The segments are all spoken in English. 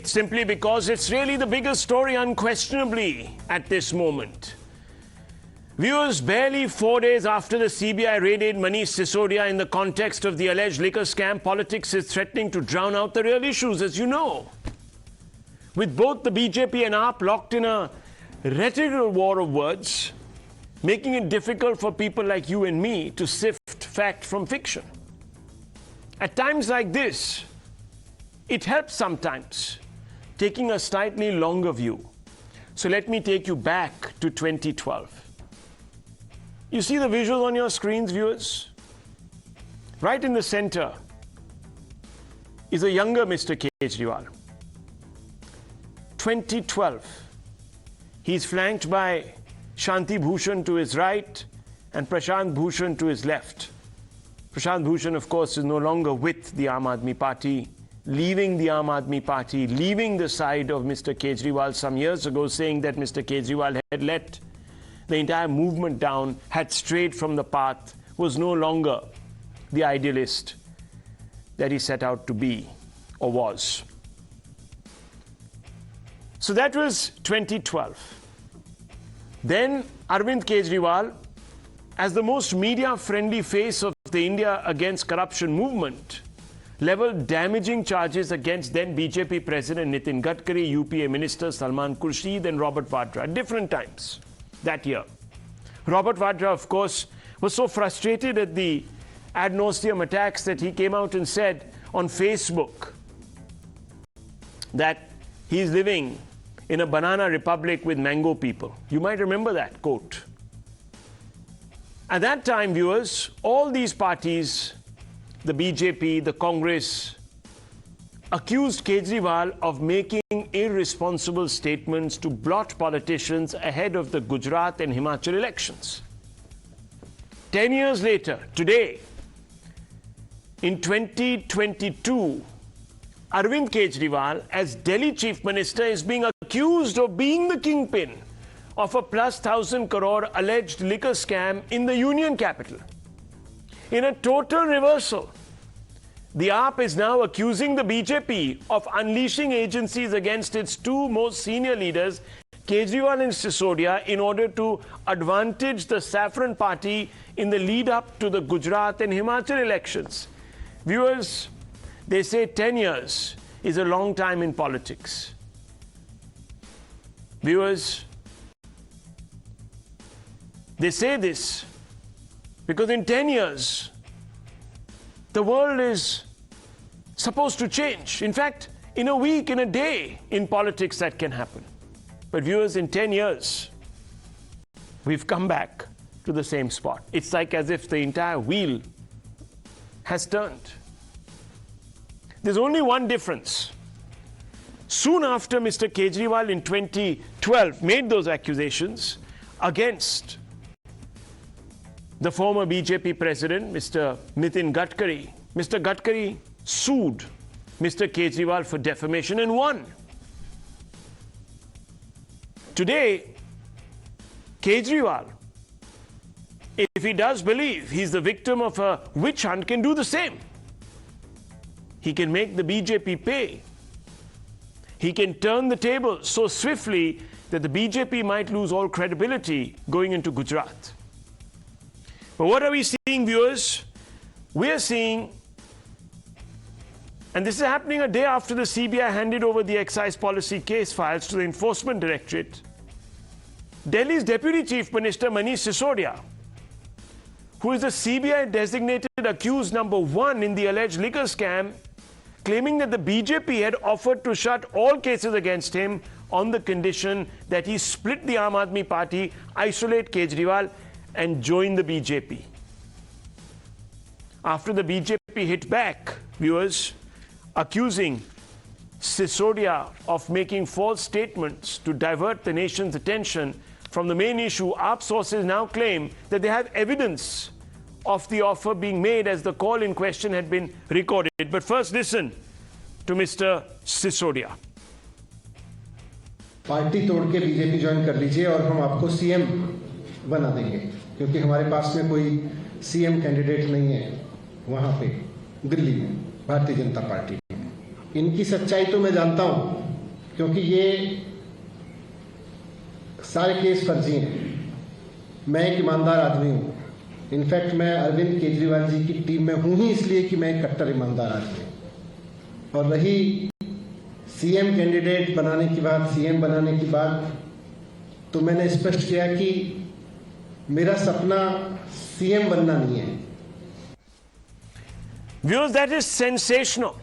it simply because it's really the biggest story unquestionably at this moment. Viewers, barely 4 days after the CBI raided Manish Sisodia in the context of the alleged liquor scam, politics is threatening to drown out the real issues, as you know. With both the BJP and AAP locked in a rhetorical war of words, making it difficult for people like you and me to sift fact from fiction. At times like this, it helps sometimes taking a slightly longer view. So let me take you back to 2012. You see the visuals on your screens, viewers? Right in the center is a younger Mr. Kejriwal. 2012. He's flanked by Shanti Bhushan to his right and Prashant Bhushan to his left. Prashant Bhushan, of course, is no longer with the Aam Aadmi Party, leaving the Aam Aadmi Party, leaving the side of Mr. Kejriwal some years ago, saying that Mr. Kejriwal had let the entire movement down, had strayed from the path, was no longer the idealist that he set out to be or was. So that was 2012. Then Arvind Kejriwal, as the most media-friendly face of the India Against Corruption movement, leveled damaging charges against then BJP President Nitin Gadkari, UPA Minister Salman Khurshid and Robert Vadra at different times that year. Robert Vadra, of course, was so frustrated at the ad nauseum attacks that he came out and said on Facebook that he's living in a banana republic with mango people. You might remember that quote. At that time, viewers, all these parties, the BJP, the Congress, accused Kejriwal of making irresponsible statements to blot politicians ahead of the Gujarat and Himachal elections. 10 years later, today, in 2022, Arvind Kejriwal, as Delhi Chief Minister, is being accused of being the kingpin of a plus 1,000 crore alleged liquor scam in the union capital. In a total reversal, the AAP is now accusing the BJP of unleashing agencies against its two most senior leaders, Kejriwal and Sisodia, in order to advantage the Saffron party in the lead up to the Gujarat and Himachal elections. Viewers, they say 10 years is a long time in politics. Viewers, they say this because in 10 years, the world is supposed to change. In fact, in a week, in a day, in politics that can happen. But viewers, in 10 years, we've come back to the same spot. It's like as if the entire wheel has turned. There's only one difference. Soon after Mr. Kejriwal in 2012 made those accusations against the former BJP president, Mr. Nitin Gadkari, Mr. Gadkari sued Mr. Kejriwal for defamation and won. Today, Kejriwal, if he does believe he's the victim of a witch hunt, can do the same. He can make the BJP pay. He can turn the table so swiftly that the BJP might lose all credibility going into Gujarat. But what are we seeing, viewers? We're seeing, and this is happening a day after the CBI handed over the excise policy case files to the Enforcement Directorate, Delhi's Deputy Chief Minister Manish Sisodia, who is the CBI designated accused number 1 in the alleged liquor scam, claiming that the BJP had offered to shut all cases against him on the condition that he split the Aam Aadmi Party, isolate Kejriwal, and join the BJP. After the BJP hit back, viewers, accusing Sisodia of making false statements to divert the nation's attention from the main issue, AAP sources now claim that they have evidence of the offer being made as the call in question had been recorded. But first, listen to Mr. Sisodia. Party तोड़ के BJP join कर लीजिए और हम आपको CM बना देंगे, क्योंकि हमारे पास में कोई सीएम कैंडिडेट नहीं है वहां पे दिल्ली में भारतीय जनता पार्टी में। इनकी सच्चाई तो मैं जानता हूं, क्योंकि ये सारे केस फर्जी हैं। मैं एक ईमानदार आदमी हूँ। इनफैक्ट मैं अरविंद केजरीवाल जी की टीम में हूँ ही इसलिए कि मैं एक कट्टर ईमानदार आदमी हूँ। और रही सीएम कैंडिडेट बनाने की बात, सीएम बनाने की बात, तो मैंने स्पष्ट किया कि मेरा सपना सीएम बनना नहीं है। Viewers, that is sensational.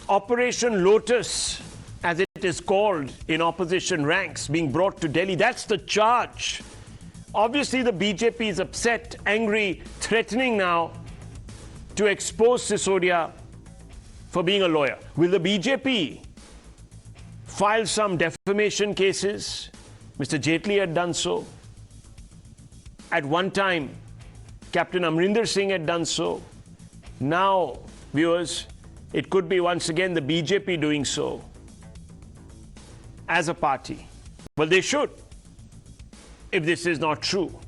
Operation Lotus, as it is called in opposition ranks, being brought to Delhi. That's the charge. Obviously, the BJP is upset, angry, threatening now to expose Sisodia for being a lawyer. Will the BJP file some defamation cases? Mr. Jaitley had done so. At one time, Captain Amrinder Singh had done so. Now, viewers, it could be once again the BJP doing so as a party. Well, they should, if this is not true.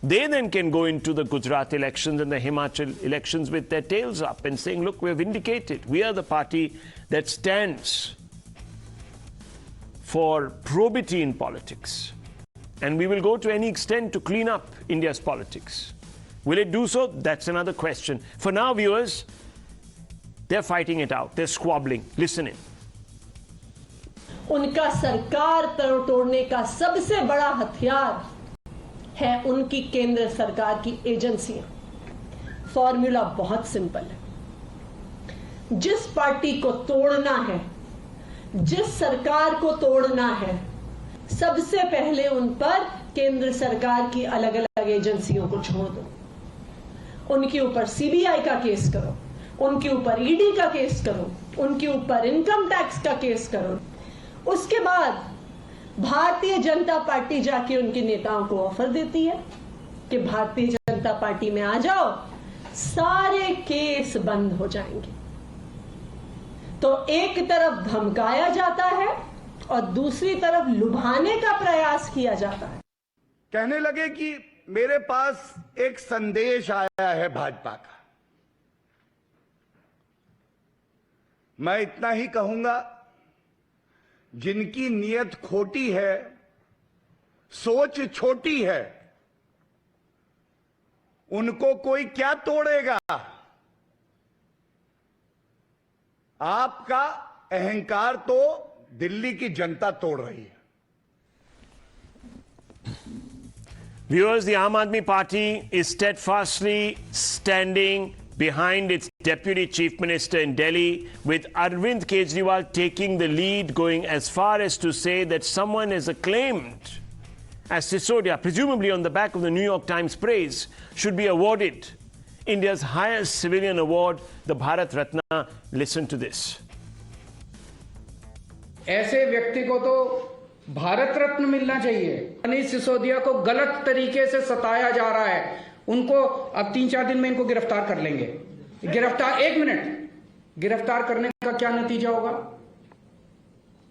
They then can go into the Gujarat elections and the Himachal elections with their tails up and saying, look, we're vindicated. We are the party that stands for probity in politics. And we will go to any extent to clean up India's politics. Will it do so? That's another question. For now, viewers, they're fighting it out. They're squabbling. Listen in. उनका सरकार तोड़ने का सबसे बड़ा हथियार है उनकी केंद्र सरकार की एजेंसियां। फॉर्मूला बहुत सिंपल है। जिस पार्टी को तोड़ना है, जिस सरकार को तोड़ना है, सबसे पहले उन पर केंद्र सरकार की अलग-अलग एजेंसियों को छोड़ दो। उनके ऊपर सीबीआई का केस करो, उनके ऊपर ईडी का केस करो, उनके ऊपर इनकम टैक्स का केस करो। उसके बाद भारतीय जनता पार्टी जाके उनके नेताओं को ऑफर देती है कि भारतीय जनता पार्टी में आ जाओ, सारे केस बंद हो जाएंगे। तो एक तरफ धमकाया जाता है और दूसरी तरफ लुभाने का प्रयास किया जाता है। कहने लगे कि मेरे पास एक संदेश आया है भाजपा का। मैं इतना ही कहूंगा, जिनकी नीयत खोटी है, सोच छोटी है, उनको कोई क्या तोड़ेगा। आपका अहंकार तो दिल्ली की जनता तोड़ रही है। Viewers, the Aam Aadmi Party is steadfastly standing behind its Deputy Chief Minister in Delhi, with Arvind Kejriwal taking the lead, going as far as to say that someone as acclaimed as Sisodia, presumably on the back of the New York Times praise, should be awarded India's highest civilian award, the Bharat Ratna. Listen to this. ऐसे व्यक्ति को तो भारत रत्न मिलना चाहिए। मनीष सिसोदिया को गलत तरीके से सताया जा रहा है। उनको अब 3-4 दिन में इनको गिरफ्तार कर लेंगे। गिरफ्तार, 1 मिनट, गिरफ्तार करने का क्या नतीजा होगा?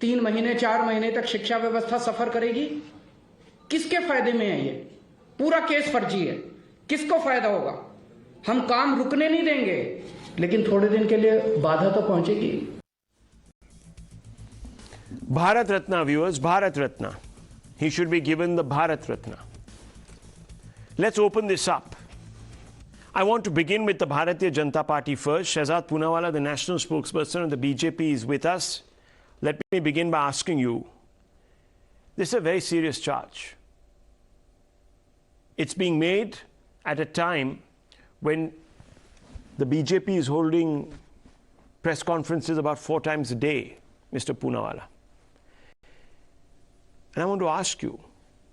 3 महीने 4 महीने तक शिक्षा व्यवस्था सफर करेगी। किसके फायदे में है ये? पूरा केस फर्जी है। किसको फायदा होगा? हम काम रुकने नहीं देंगे, लेकिन थोड़े दिन के लिए बाधा तो पहुंचेगी। Bharat Ratna, viewers, Bharat Ratna. He should be given the Bharat Ratna. Let's open this up. I want to begin with the Bharatiya Janata Party first. Shehzad Poonawala, the national spokesperson of the BJP, is with us. Let me begin by asking you, this is a very serious charge. It's being made at a time when the BJP is holding press conferences about 4 times a day, Mr. Poonawala. And I want to ask you,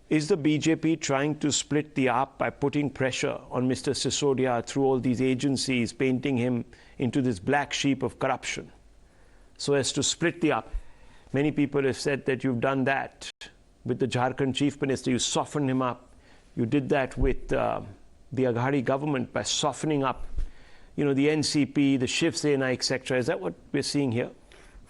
is the BJP trying to split the AAP by putting pressure on Mr. Sisodia through all these agencies, painting him into this black sheep of corruption, so as to split the AAP? Many people have said that you've done that with the Jharkhand Chief Minister. You softened him up. You did that with the Aghadi government by softening up, the NCP, the Shiv Sena, etc. Is that what we're seeing here?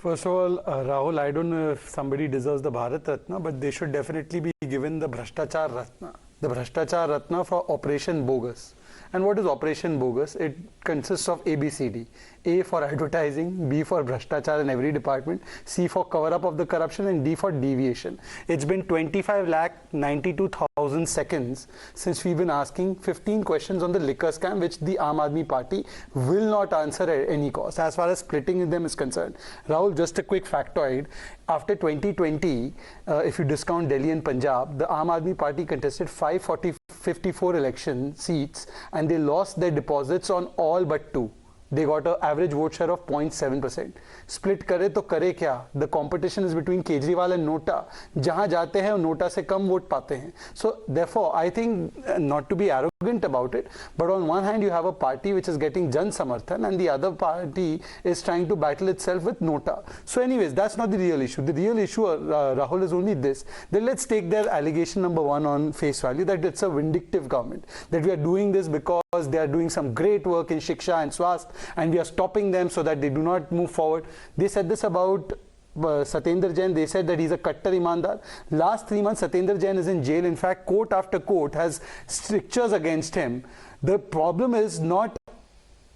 First of all, Rahul, I don't know if somebody deserves the Bharat Ratna, but they should definitely be given the Bhrashtaachaar Ratna. the Bhrashtaachaar Ratna for Operation Bogus. And what is Operation Bogus? It consists of ABCD. A for advertising, B for Bhrashtaachaar in every department, C for cover-up of the corruption, and D for deviation. It's been 25,92,000 seconds since we've been asking 15 questions on the liquor scam, which the Aam Aadmi Party will not answer at any cost, as far as splitting them is concerned. Rahul, just a quick factoid. After 2020, if you discount Delhi and Punjab, the Aam Aadmi Party contested 554 election seats, and they lost their deposits on all but 2. They got an average vote share of 0.7%. Split करे तो करे क्या? The competition is between Kejriwal and Nota. जहाँ जाते हैं Nota से कम vote पाते हैं. So therefore, I think not to be arrogant about it, but on one hand you have a party which is getting Jan Samarthan, and the other party is trying to battle itself with Nota. So anyways, that's not the real issue. The real issue, Rahul, is only this. Then let's take their allegation number 1 on face value, that it's a vindictive government, that we are doing this because they are doing some great work in Shiksha and Swasth, and we are stopping them so that they do not move forward. They said this about Satyendra Jain. They said that he's a Kattar Imandar. Last 3 months, Satyendra Jain is in jail. In fact, court after court has strictures against him. The problem is not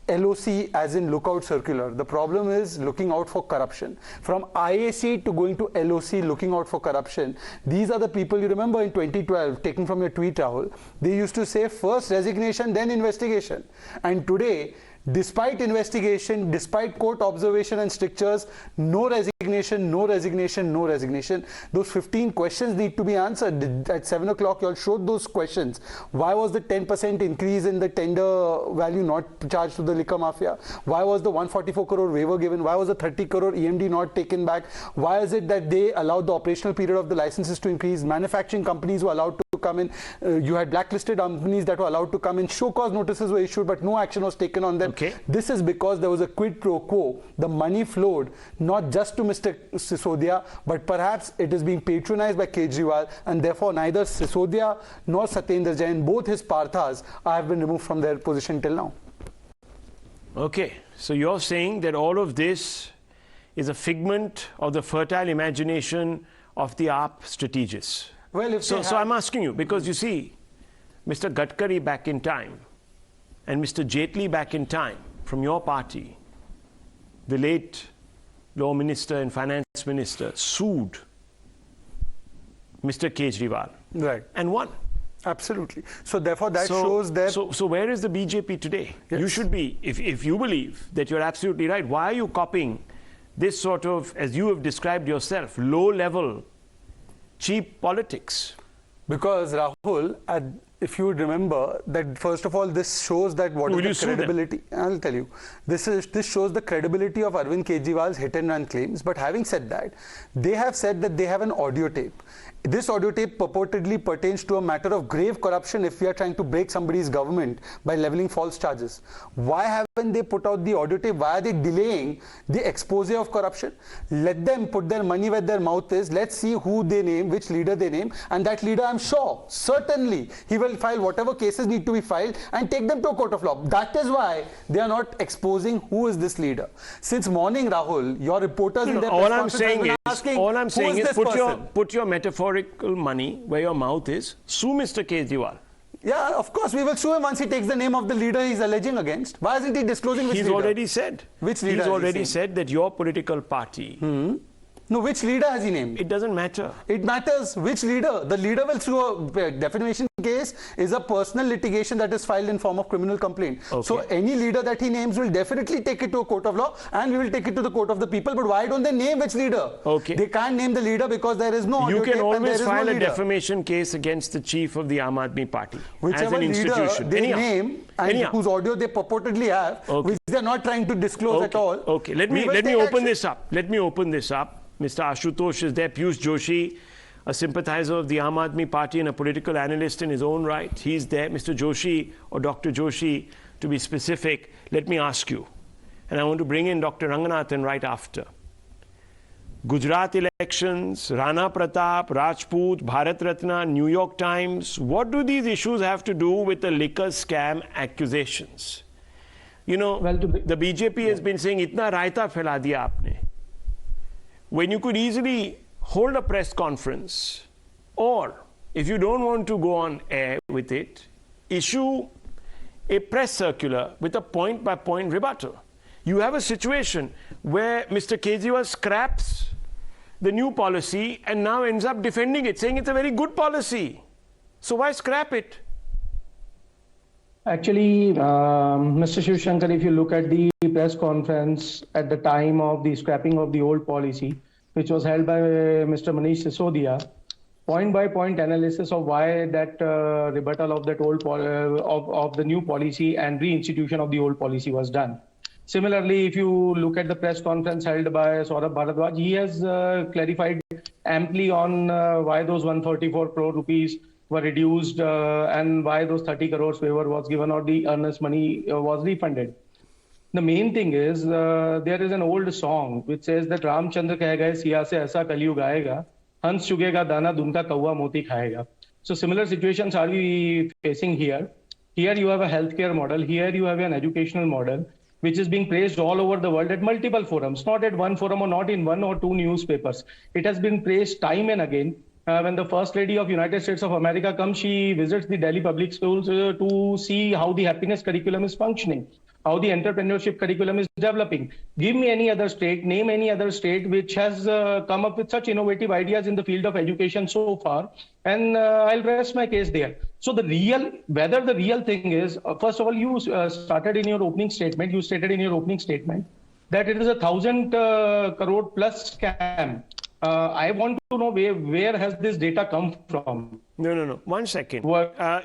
LOC as in lookout circular. The problem is looking out for corruption. From IAC to going to LOC, looking out for corruption. These are the people, you remember in 2012, taken from your tweet, Rahul, they used to say first resignation, then investigation. And today, despite investigation, despite court observation and strictures, no resignation, no resignation, no resignation. Those 15 questions need to be answered. At 7 o'clock, you all showed those questions. Why was the 10% increase in the tender value not charged to the liquor mafia? Why was the 144 crore waiver given? Why was the 30 crore EMD not taken back? Why is it that they allowed the operational period of the licenses to increase? Manufacturing companies were allowed to come in. You had blacklisted companies that were allowed to come in. Show cause notices were issued, but no action was taken on them. Okay. This is because there was a quid pro quo. The money flowed not just to Mr. Sisodia, but perhaps it is being patronized by Kejriwal, and therefore neither Sisodia nor Satyendra Jain, both his parthas, have been removed from their position till now. Okay, so you're saying that all of this is a figment of the fertile imagination of the AAP strategists. Well, if so I'm asking you, because you see, Mr. Gadkari back in time, and Mr. Jaitley back in time, from your party, the late Law Minister and Finance Minister, sued Mr. Kejriwal. Right. And won. Absolutely. So therefore that shows that... So where is the BJP today? Yes. You should be, if you believe that you're absolutely right, why are you copying this sort of, as you have described yourself, low-level, cheap politics? Because, Rahul, if you would remember that, first of all, this shows that what is the credibility. I'll tell you. This shows the credibility of Arvind Kejriwal's hit and run claims. But having said that, they have said that they have an audio tape. This audio tape purportedly pertains to a matter of grave corruption if we are trying to break somebody's government by leveling false charges. Why haven't they put out the audio tape? Why are they delaying the expose of corruption? Let them put their money where their mouth is. Let's see who they name, which leader they name. And that leader, I'm sure, certainly, he will file whatever cases need to be filed and take them to a court of law. That is why they are not exposing who is this leader. Since morning, Rahul, your reporters in their all press I'm conference saying have been is, asking, all I'm saying is put your metaphorical money where your mouth is. Sue Mr. Kejriwal. Yeah, of course, we will sue him once he takes the name of the leader he's alleging against. Why isn't he disclosing which leader? He's already said. Which leader? He's already said that your political party. No, which leader has he named? It doesn't matter. It matters. Which leader? The leader will sue. A defamation case is a personal litigation that is filed in form of criminal complaint. Okay. So any leader that he names will definitely take it to a court of law, and we will take it to the court of the people. But why don't they name which leader? Okay. They can't name the leader because there is no audio tape. You can always file a defamation case against the chief of the Aam Aadmi Party. Whichever as an institution. They name and whose audio they purportedly have, which they are not trying to disclose at all. Okay. Let me open this up. Let me open this up. Mr. Ashutosh is there. Piyush Joshi, a sympathizer of the Aam Aadmi Party and a political analyst in his own right. He's there. Mr. Joshi, or Dr. Joshi, to be specific, let me ask you. And I want to bring in Dr. Ranganathan right after. Gujarat elections, Rana Pratap, Rajput, Bharat Ratna, New York Times. What do these issues have to do with the liquor scam accusations? You know, the BJP has been saying, itna raita phela diya aapne. When you could easily hold a press conference or if you don't want to go on air with it, issue a press circular with a point-by-point rebuttal. You have a situation where Mr. Kejriwal scraps the new policy and now ends up defending it, saying it's a very good policy. So why scrap it? Actually, Mr. Shivashankar, if you look at the press conference at the time of the scrapping of the old policy, which was held by Mr. Manish Sisodia, point-by-point analysis of why that rebuttal of that old of the new policy and reinstitution of the old policy was done. Similarly, if you look at the press conference held by Saurabh Bharadwaj, he has clarified amply on why those 134 crore rupees were reduced and why those 30 crores waiver was given or the earnest money was refunded. The main thing is there is an old song which says that Ramchandra keh gaye siya se aisa kaliyug aayega, hans chugega dana dunka kawa moti khayega. So similar situations are we facing here. Here you have a healthcare model. Here you have an educational model, which is being praised all over the world at multiple forums, not at one forum or not in one or two newspapers. It has been praised time and again. When the First Lady of United States of America comes, she visits the Delhi public schools to see how the happiness curriculum is functioning, how the entrepreneurship curriculum is developing. Give me any other state, name any other state which has come up with such innovative ideas in the field of education so far, and I'll rest my case there. So whether the real thing is, first of all, you stated in your opening statement that it is 1,000 crore plus scam. I want to know where has this data come from? No. 1 second.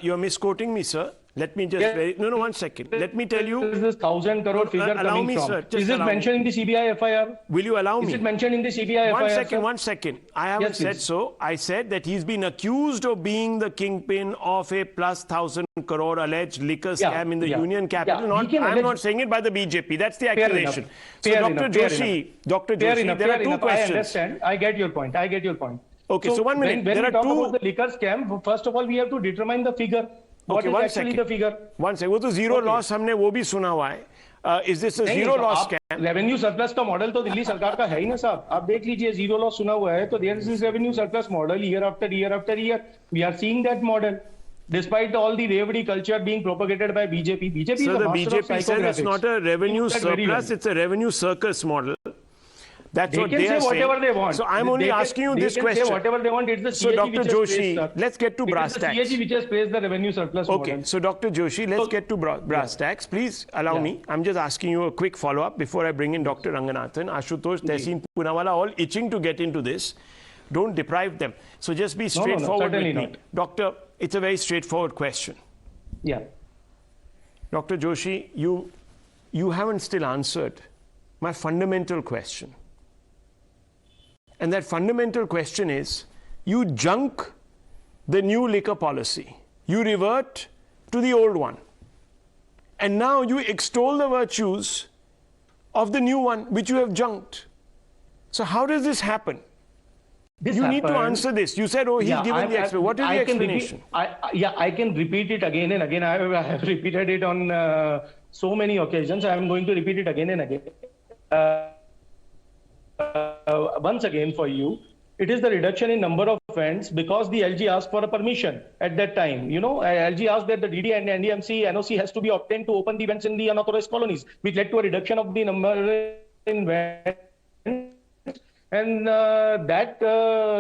You're misquoting me, sir. Let me just... No, 1 second. Let me tell you... Where is this 1,000 crore figure coming from? Sir, is it mentioned in the CBI FIR? Will you allow me? Is it mentioned in the CBI FIR? 1 second. I haven't said so. I said that he's been accused of being the kingpin of a plus 1,000 crore alleged liquor scam in the Union capital. I'm not saying it by the BJP. That's the accusation. So, Dr. Joshi, there are two questions. I understand. I get your point. Okay, so 1 minute. When there we are talk two... about the liquor scam, first of all, we have to determine the figure. What is actually the figure? 1 second. वो तो zero loss हमने वो भी सुना हुआ है. Is this a zero loss scam? Revenue surplus का model तो दिल्ली सरकार का है ही ना साहब. आप देख लीजिए जीरो लॉस सुना हुआ है तो there is this revenue surplus model year after year. We are seeing that model. Despite all the revenue culture being propagated by BJP. So the BJP says it's not a revenue surplus, it's a revenue circus model. That's what they are saying. Whatever they want. So I'm only asking you this question. They can say whatever they want. It's the CAG so Dr. Joshi, praised, let's get to brass tacks. It's the CAG which has praised the revenue surplus model. Okay, so Dr. Joshi, let's get to brass tacks. Please allow me. I'm just asking you a quick follow-up before I bring in Dr. Ranganathan, Ashutosh, Tehseen Poonawala, all itching to get into this. Don't deprive them. So just be straightforward with me. Doctor, it's a very straightforward question. Yeah. Dr. Joshi, you haven't still answered my fundamental question. And that fundamental question is, you junk the new liquor policy. You revert to the old one. And now you extol the virtues of the new one, which you have junked. So how does this happen? You need to answer this. You said, oh, he's given the explanation. What is the explanation? I can repeat it again and again. I have repeated it on so many occasions. I am going to repeat it again and again. Once again for you, it is the reduction in number of events because the LG asked for a permission at that time. You know, LG asked that the DD and NDMC NOC has to be obtained to open the events in the unauthorized colonies, which led to a reduction of the number in events. And that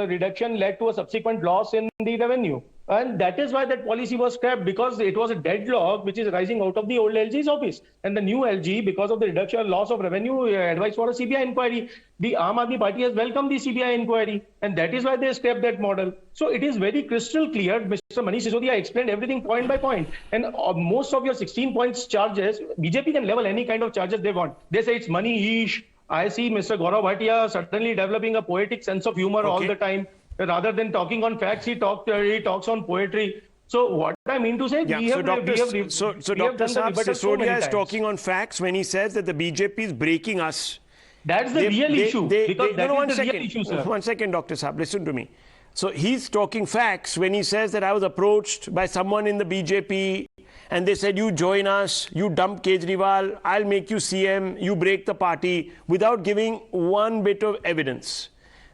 reduction led to a subsequent loss in the revenue. And that is why that policy was scrapped, because it was a deadlock which is rising out of the old LG's office. And the new LG, because of the reduction loss of revenue, advised for a CBI inquiry. The Aam Aadmi Party has welcomed the CBI inquiry. And that is why they scrapped that model. So it is very crystal clear. Mr. Manish Sisodia explained everything point by point. And most of your 16 points charges, BJP can level any kind of charges they want. They say it's money-ish. I see Mr. Gaurav Bhatia certainly developing a poetic sense of humor all the time. Rather than talking on facts, he talks on poetry. So what I mean to say, Dr. Sisodia is talking on facts when he says that the BJP is breaking us. That's the real issue. Because that is the real issue, sir. 1 second, Dr. Saab, listen to me. So he's talking facts when he says that I was approached by someone in the BJP and they said, you join us, you dump Kejriwal, I'll make you CM, you break the party, without giving one bit of evidence.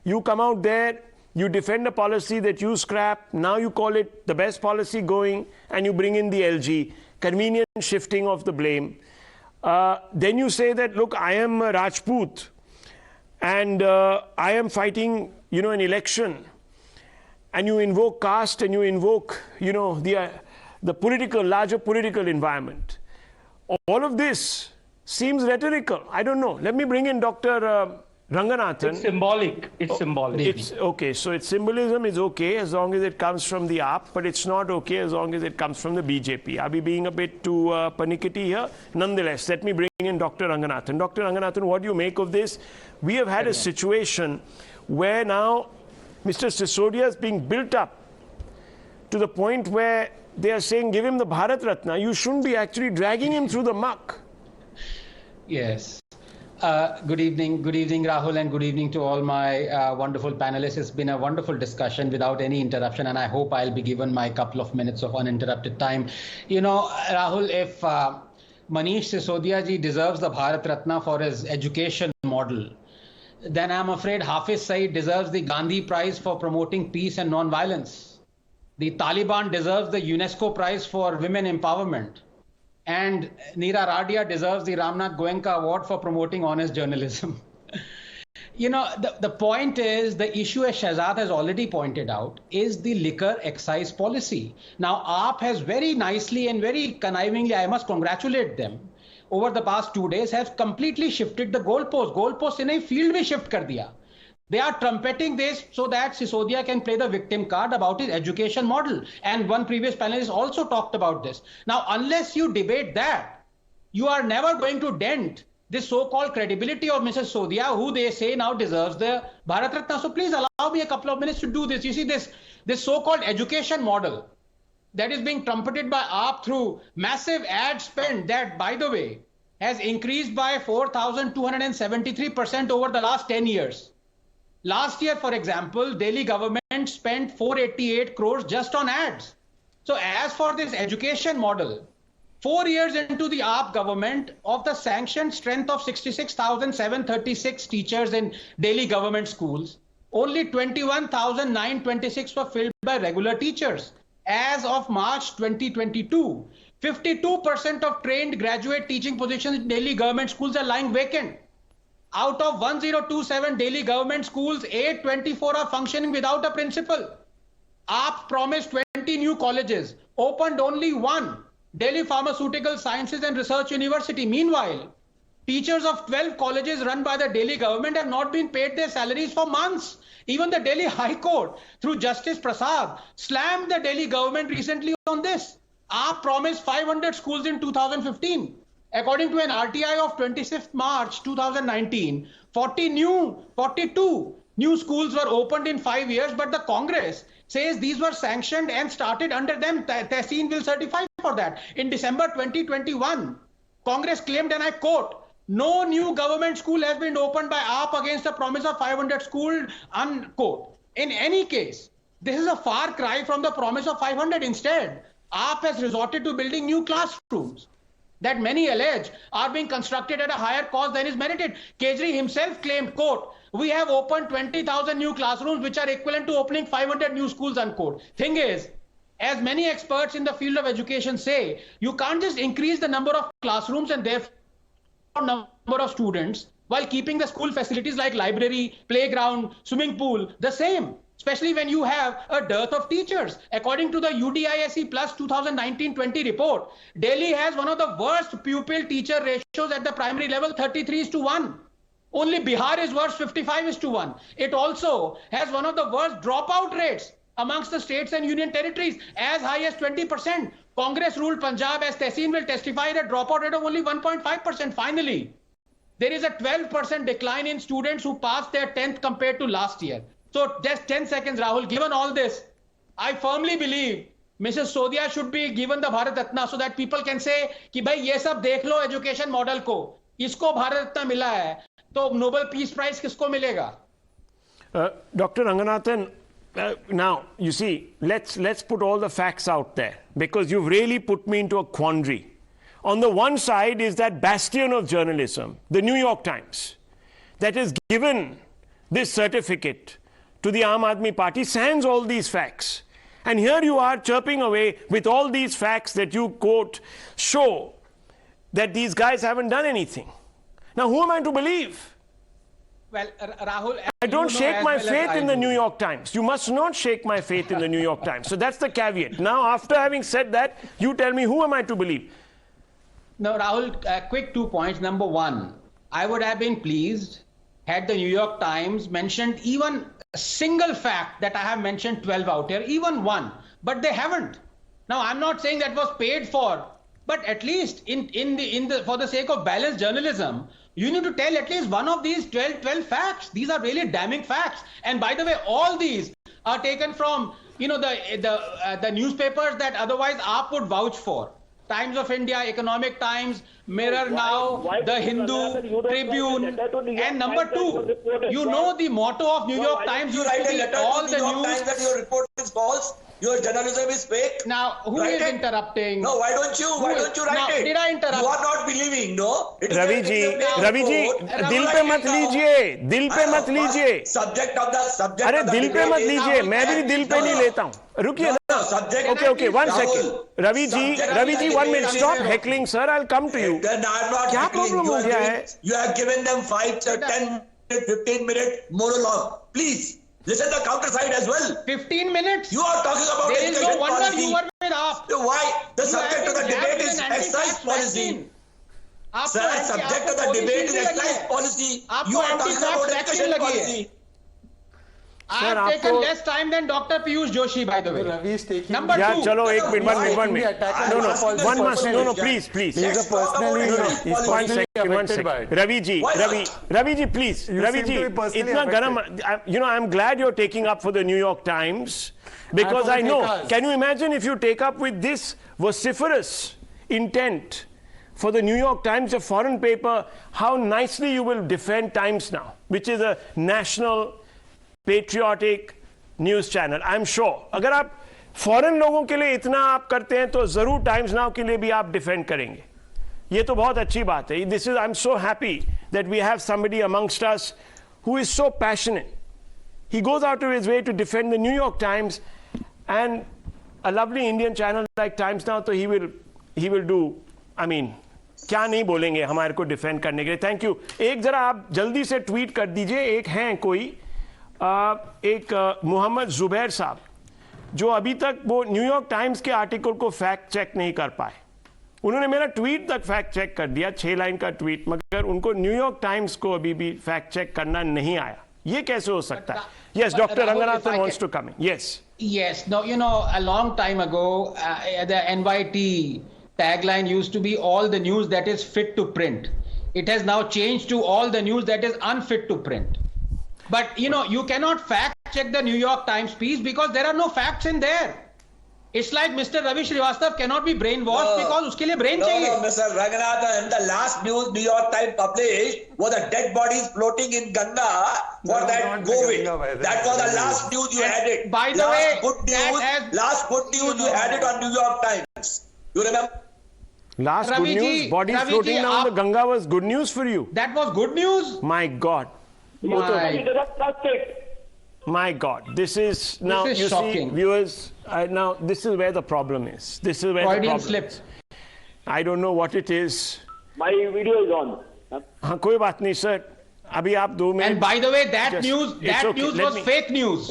You come out there, You defend a policy that you scrap. Now you call it the best policy going, and you bring in the LG. Convenient shifting of the blame. Then you say that, look, I am a Rajput, and I am fighting, an election. And you invoke caste, and you invoke, the larger political environment. All of this seems rhetorical. I don't know. Let me bring in Dr. Ranganathan. It's symbolic. It's symbolic. It's okay. So its symbolism is okay as long as it comes from the AAP, but it's not okay as long as it comes from the BJP. Are we being a bit too pernickety here? Nonetheless, let me bring in Dr. Ranganathan. Dr. Ranganathan, what do you make of this? We have had a situation where now Mr. Sisodia is being built up to the point where they are saying, give him the Bharat Ratna. You shouldn't be actually dragging him through the muck. Yes. Good evening, Rahul, and good evening to all my wonderful panelists. It's been a wonderful discussion without any interruption, and I hope I'll be given my couple of minutes of uninterrupted time. Rahul, if Manish Sisodia ji deserves the Bharat Ratna for his education model, then I'm afraid Hafiz Saeed deserves the Gandhi Prize for promoting peace and non-violence. The Taliban deserves the UNESCO Prize for women empowerment. And Neera Radia deserves the Ramnath Goenka Award for promoting honest journalism. The point is, the issue, as Shehzad has already pointed out, is the liquor excise policy. Now, AAP has very nicely and very connivingly, I must congratulate them, over the past 2 days, has completely shifted the goalpost. Goalpost in a field mein shift kar diya. They are trumpeting this so that Sisodia can play the victim card about his education model. And one previous panelist also talked about this. Now, unless you debate that, you are never going to dent this so-called credibility of Mrs. Sisodia, who they say now deserves the Bharat Ratna. So please allow me a couple of minutes to do this. You see, this so-called education model that is being trumpeted by AAP through massive ad spend that, by the way, has increased by 4,273% over the last 10 years. Last year, for example, Delhi government spent 488 crores just on ads. So as for this education model, 4 years into the AAP government, of the sanctioned strength of 66,736 teachers in Delhi government schools, only 21,926 were filled by regular teachers. As of March 2022, 52% of trained graduate teaching positions in Delhi government schools are lying vacant. Out of 1027 Delhi government schools, 824 are functioning without a principal. AAP promised 20 new colleges, opened only one, Delhi Pharmaceutical Sciences and Research University. Meanwhile, teachers of 12 colleges run by the Delhi government have not been paid their salaries for months. Even the Delhi High Court, through Justice Prasad, slammed the Delhi government recently on this. AAP promised 500 schools in 2015. According to an RTI of 26th March 2019, 42 new schools were opened in 5 years, but the Congress says these were sanctioned and started under them. Tehseen will certify for that. In December 2021, Congress claimed, and I quote, "No new government school has been opened by AAP against the promise of 500 schools," unquote. In any case, this is a far cry from the promise of 500. Instead, AAP has resorted to building new classrooms that many allege are being constructed at a higher cost than is merited. Kejri himself claimed, quote, "We have opened 20,000 new classrooms, which are equivalent to opening 500 new schools," unquote. Thing is, as many experts in the field of education say, you can't just increase the number of classrooms and therefore number of students while keeping the school facilities like library, playground, swimming pool the same, especially when you have a dearth of teachers. According to the UDISE Plus 2019-20 report, Delhi has one of the worst pupil-teacher ratios at the primary level, 33:1. Only Bihar is worse, 55:1. It also has one of the worst dropout rates amongst the states and union territories, as high as 20%. Congress-ruled Punjab, as Tehseen will testify, had a dropout rate of only 1.5%. Finally, there is a 12% decline in students who passed their 10th compared to last year. So just 10 seconds, Rahul. Given all this, I firmly believe Mrs. Sisodia should be given the Bharat Ratna so that people can say कि भाई ये सब देख लो education model को, इसको भारत रत्न मिला है, तो Nobel Peace Prize किसको मिलेगा? Dr. Ranganathan, now you see, let's put all the facts out there, because you've really put me into a quandary. On the one side is that bastion of journalism, the New York Times, that has given this certificate to the Aam Aadmi Party sans all these facts. And here you are chirping away with all these facts that you quote show that these guys haven't done anything. Now, who am I to believe? Well, Rahul, I don't shake my faith in the New York Times. You must not shake my faith in the New York Times. So that's the caveat. Now, after having said that, you tell me, who am I to believe? No, Rahul, quick 2 points. Number one, I would have been pleased had the New York Times mentioned even a single fact that I have mentioned 12 out here, even one, but they haven't. Now, I'm not saying that was paid for, but at least for the sake of balanced journalism, you need to tell at least one of these 12 facts. These are really damning facts. And by the way, all these are taken from, the newspapers that otherwise AAP would vouch for. Times of India, Economic Times, Mirror Now, The Hindu, Tribune. And number two, you know the motto of New York Times used to be all the news. That your report is false. Your journalism is fake. Now, who is interrupting? No, why don't you write it? Did I interrupt? You are not believing, no? Ravi ji, दिल पे मत लीजिए, दिल पे मत लीजिए. Subject of the अरे दिल पे मत लीजिए, मैं भी दिल पे नहीं लेता हूँ. रुकिए ना. Okay, 1 second. Ravi ji, 1 minute. Stop heckling, sir. I'll come to you. Then I'm not क्या heckling. problem हो गया है? You have given them 5, 10, 15-minute monologue. Please. Listen the counter side as well. 15 minutes? You are talking about there is no wonder policy. you were with AAP. Why? The subject of the debate is excise policy. Sir, subject of the debate is excise policy. You are talking about education policy. I have taken less time than Dr. Piyush Joshi, by the way. Ravi is taking... Number two. Yeah, chalo, 1 minute. No, please. He's a personally affected by it. Ravi ji, please. Ravi ji, itna garam, I'm glad you're taking up for the New York Times because I know. Can you imagine if you take up with this vociferous intent for the New York Times, a foreign paper, how nicely you will defend Times Now, which is a national patriotic news channel. I'm sure. अगर आप foreign लोगों के लिए इतना आप करते हैं तो जरूर टाइम्स नाउ के लिए भी आप डिफेंड करेंगे. ये तो बहुत अच्छी बात है. This is, I'm so happy that we have somebody amongst us who is so passionate. He goes out of his way to defend the New York Times and a lovely Indian channel like Times Now. So he will do. I mean, क्या नहीं बोलेंगे हमारे को defend करने के लिए. Thank you. एक जरा आप जल्दी से ट्वीट कर दीजिए. एक हैं कोई एक मोहम्मद जुबैर साहब जो अभी तक वो न्यूयॉर्क टाइम्स के आर्टिकल को फैक्ट चेक नहीं कर पाए. उन्होंने मेरा ट्वीट तक फैक्ट चेक कर दिया, 6 लाइन का ट्वीट, मगर उनको न्यूयॉर्क टाइम्स को अभी भी फैक्ट चेक करना नहीं आया. ये कैसे हो सकता है? Yes, Dr. Ranganathan wants to come in. Yes. No, a long time ago, the NYT tagline used to be all the news that is fit to print. It has now changed to all the news that is unfit to print. But, you cannot fact check the New York Times piece because there are no facts in there. It's like Mr. Ravi Srivastava cannot be brainwashed because uske liye brain chahiye. No, Mr. Ranganathan, the last news New York Times published was the dead bodies floating in Ganga for that COVID. That was the last news you had it. By the way, last good news you had it on New York Times. You remember? Last good news, bodies floating down the Ganga was good news for you. That was good news? My God. My God, this is now, you shocking. See, viewers, now this is where the problem is. This is where the problem is. I don't know what it is. My video is on. हाँ, कोई बात नहीं, sir. अभी आप 2 minute. And by the way, that news was fake news.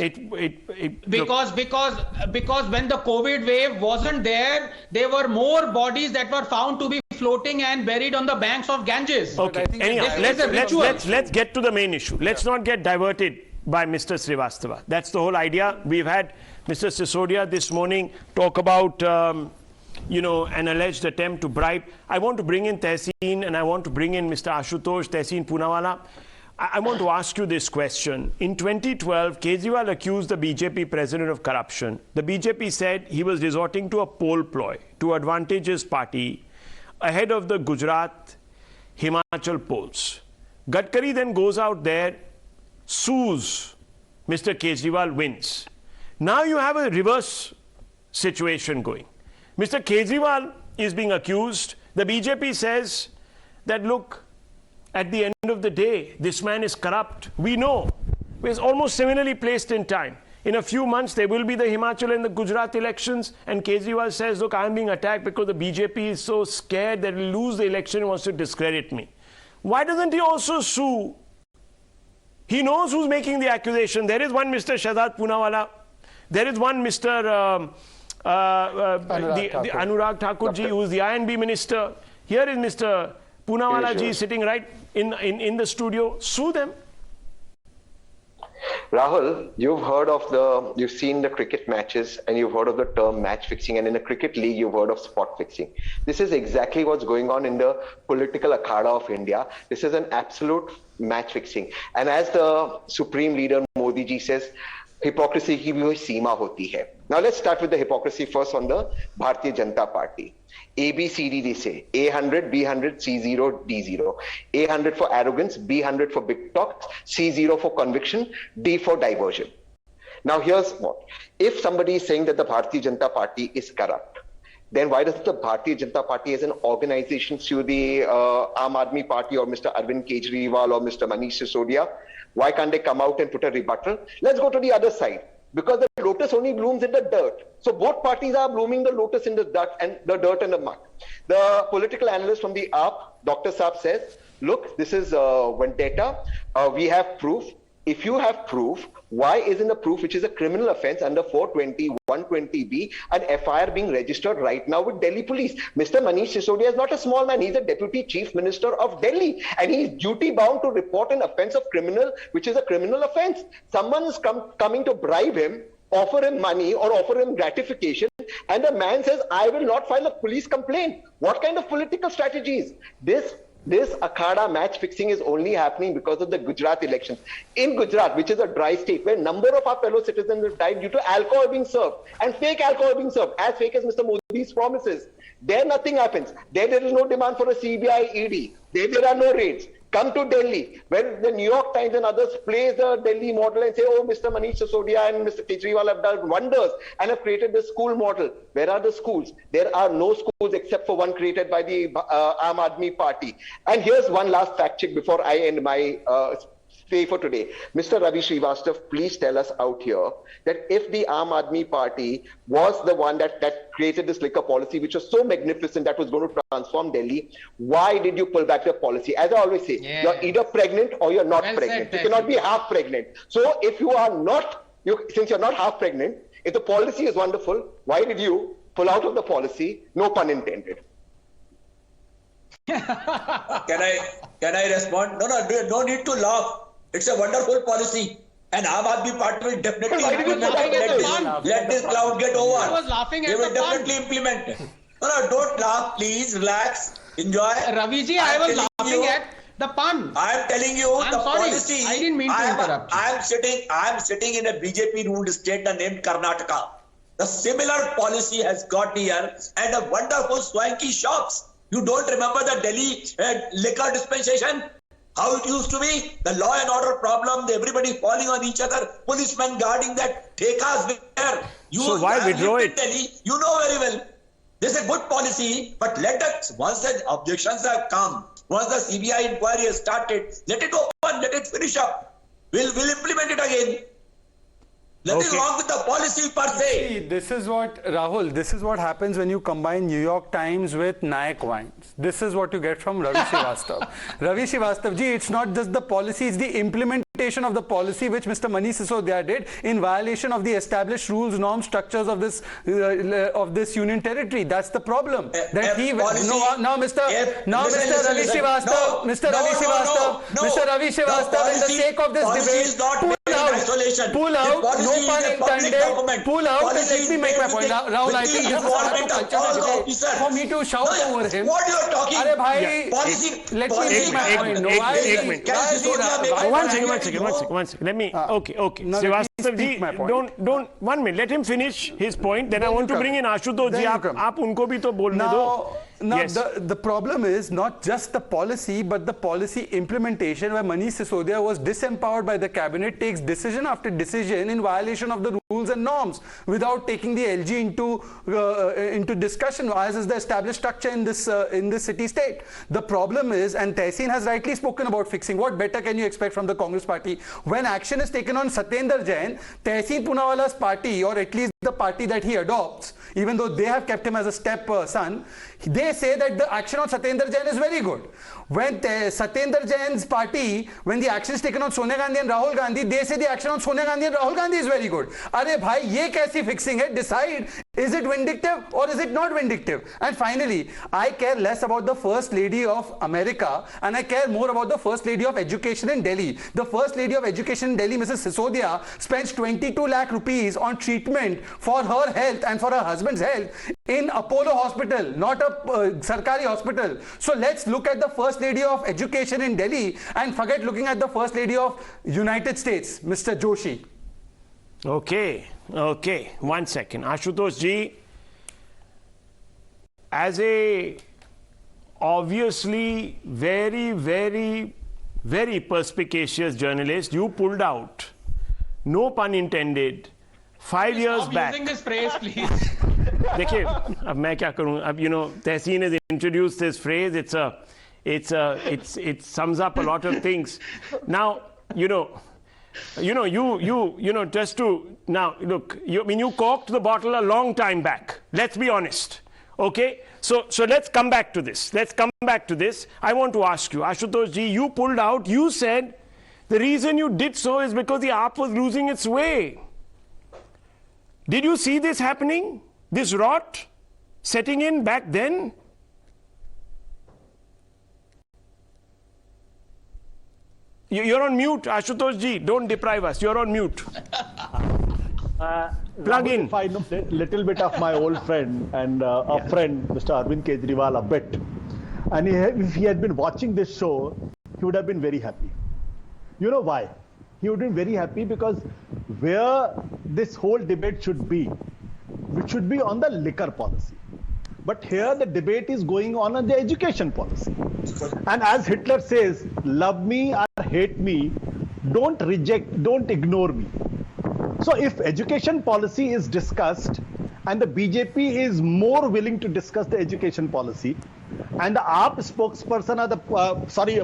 Because when the COVID wave wasn't there, there were more bodies that were found to be floating and buried on the banks of Ganges. Okay. Anyhow, let's get to the main issue. Let's not get diverted by Mr. Srivastava. That's the whole idea. We've had Mr. Sisodia this morning talk about an alleged attempt to bribe. I want to bring in Tehseen and I want to bring in Mr. Ashutosh, Tehseen Poonawala. I want to ask you this question. In 2012, Kejriwal accused the BJP president of corruption. The BJP said he was resorting to a poll ploy to advantage his party ahead of the Gujarat, Himachal polls. Gadkari then goes out there, sues Mr. Kejriwal, wins. Now you have a reverse situation going. Mr. Kejriwal is being accused. The BJP says that, look, at the end of the day, this man is corrupt. We know. is almost similarly placed in time. In a few months, there will be the Himachal and the Gujarat elections, and Kejriwal says, look, I'm being attacked because the BJP is so scared that he'll lose the election and wants to discredit me. Why doesn't he also sue? He knows who's making the accusation. There is one Mr. Shehzad Poonawala. There is one Mr. Anurag Thakurji, who is the INB minister. Here is Mr. Poonawala ji sitting right in the studio. Sue them. Rahul, you've seen the cricket matches and you've heard of the term match fixing, and in a cricket league you've heard of spot fixing. This is exactly what's going on in the political akhada of India. This is an absolute match fixing. And as the Supreme Leader Modi ji says, hypocrisy ki bhi seema hoti hai. Now let's start with the hypocrisy first on the Bharatiya Janata Party. A, B, C, D, they say. A100, B100, C0, D0. A100 for arrogance, B100 for big talk, C0 for conviction, D for diversion. Now here's what. If somebody is saying that the Bharatiya Janata Party is corrupt, then why does the Bharatiya Janata Party as an organization sue the Aam Aadmi Party or Mr. Arvind Kejriwal or Mr. Manish Sisodia? Why can't they come out and put a rebuttal? Let's go to the other side. Because the lotus only blooms in the dirt. So both parties are blooming the lotus in the dirt and the mud. The political analyst from the AAP, Dr. Saab, says, look, this is vendetta. We have proof. If you have proof, why isn't the proof, which is a criminal offense under 420, 120B, an FIR being registered right now with Delhi police? Mr. Manish Sisodia is not a small man. He's a deputy chief minister of Delhi, and he's duty bound to report an offense of criminal, which is a criminal offense. Someone is coming to bribe him, offer him money or offer him gratification, and the man says, I will not file a police complaint. What kind of political strategies? This akhada match fixing is only happening because of the Gujarat elections. In Gujarat, which is a dry state, where a number of our fellow citizens have died due to alcohol being served, and fake alcohol being served, as fake as Mr. Modi's promises. There nothing happens. There is no demand for a CBI ED. There are no raids. Come to Delhi, where the New York Times and others plays the Delhi model and say, oh, Mr. Manish Sisodia and Mr. Kejriwal have done wonders and have created the school model. Where are the schools? There are no schools except for one created by the Aam Aadmi Party. And here's one last fact check before I end my stay for today. Mr. Ravi Srivastava, please tell us out here that if the Aam Aadmi Party was the one that created this liquor policy, which was so magnificent that was going to transform Delhi, why did you pull back the policy? As I always say, you're either pregnant or you're not pregnant. You cannot be half pregnant. So if you are not, since you're not half pregnant, if the policy is wonderful, why did you pull out of the policy? No pun intended. Can I respond? No need to laugh. It's a wonderful policy, and Aam Aadmi Party will definitely let this cloud get over. I was laughing at they will definitely implement it. No, don't laugh, please. Relax, enjoy. Raviji, I was laughing at the pun. I am telling you, the policy. I didn't mean to interrupt. I am sitting in a BJP-ruled state named Karnataka. The similar policy has got here, and a wonderful swanky shops. You don't remember the Delhi liquor dispensation? How it used to be? The law and order problem, everybody falling on each other, policemen guarding that, thekas there. So why withdraw it? Delhi, you know very well. This is a good policy, but let us, once the objections have come, once the CBI inquiry has started, let it open, let it finish up. We'll implement it again. Nothing wrong with the policy per se. See, this is what, Rahul, this is what happens when you combine New York Times with Nayak wines. This is what you get from Ravi Srivastava. Ravi Srivastava ji, it's not just the policy, it's the implementation of the policy which Mr. Manish Sisodia did in violation of the established rules, norms, structures of this union territory. That's the problem. Mr. Ravi Srivastava, Mr. Ravi Srivastava, in the sake of this debate, pull out, no pun intended, pull out, and let me make my point. Rahul, I think this is for me to shout over him. What you are talking? Let me make my point. One second. Let me. Okay. Srivastava ji, don't. 1 minute. Let him finish his point. Then I want to bring in Ashutosh ji. आप उनको भी तो बोलने दो. Now, Yes. the problem is not just the policy, but the policy implementation, where Manish Sisodia was disempowered by the cabinet, takes decision after decision in violation of the rules and norms without taking the LG into discussion, as is the established structure in this city-state. The problem is, and Tehseen has rightly spoken about fixing, what better can you expect from the Congress party? When action is taken on Satyendra Jain, Tehseen Poonawala's party, or at least the party that he adopts, even though they have kept him as a step-son, they say that the action on Satyendra Jain is very good. When Satyendra Jain's party, when the action is taken on Sonia Gandhi and Rahul Gandhi, they say the action on Sonia Gandhi and Rahul Gandhi is very good. Arey bhai, ye kaisi fixing hai? Decide, is it vindictive or is it not vindictive? And finally, I care less about the First Lady of America and I care more about the First Lady of Education in Delhi. The First Lady of Education in Delhi, Mrs. Sisodia, spends 22 lakh rupees on treatment for her health and for her husband's health in Apollo Hospital, not a Sarkari hospital. So let's look at the First Lady of Education in Delhi and forget looking at the First Lady of United States, Mr. Joshi. Okay, okay. 1 second. Ashutosh ji, as a obviously very, very, very perspicacious journalist, you pulled out, no pun intended, 5 years Stop back. using this phrase, please. देखिए अब मैं क्या करूं अब Tehseen has introduced this phrase. It sums up a lot of things. Now just to now look, you corked the bottle a long time back. Let's be honest. Okay, so let's come back to this. I want to ask you, Ashutosh ji, you pulled out, you said the reason you did so is because the AAP was losing its way. Did you see this happening? This rot setting in back then? You're on mute, Ashutosh ji. Don't deprive us. You're on mute. Plug in. If I know a little bit of my old friend and a friend, Mr. Arvind Kejriwal, a bit, and if he had been watching this show, he would have been very happy. You know why? He would have been very happy because where this whole debate should be, which should be on the liquor policy. But here the debate is going on the education policy. And as Hitler says, love me or hate me, don't reject, don't ignore me. So if education policy is discussed and the BJP is more willing to discuss the education policy, and the AAP spokesperson or the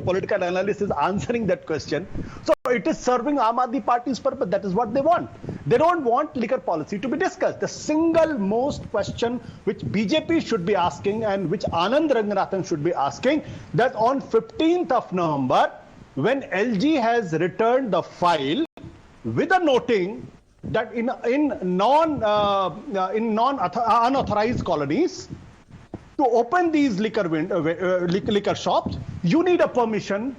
political analyst is answering that question, so it is serving Aam Aadmi Party's purpose. That is what they want. They don't want liquor policy to be discussed. The single most question which BJP should be asking and which Anand Ranganathan should be asking, that on 15th of November, when LG has returned the file with a noting that in unauthorized colonies, to open these liquor shops, you need a permission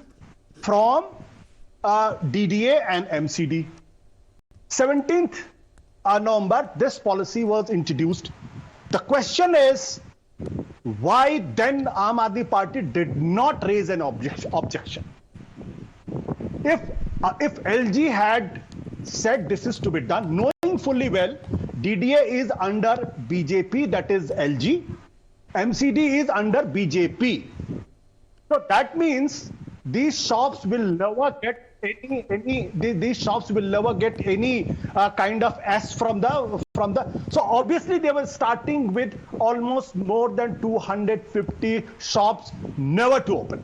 from DDA and MCD. 17th November, this policy was introduced. The question is, why then Aam Aadmi Party did not raise an objection? If LG had said this is to be done, knowing fully well DDA is under BJP, that is LG, MCD is under BJP. So that means these shops will never get these shops will never get any kind of S from the. So obviously they were starting with almost more than 250 shops never to open.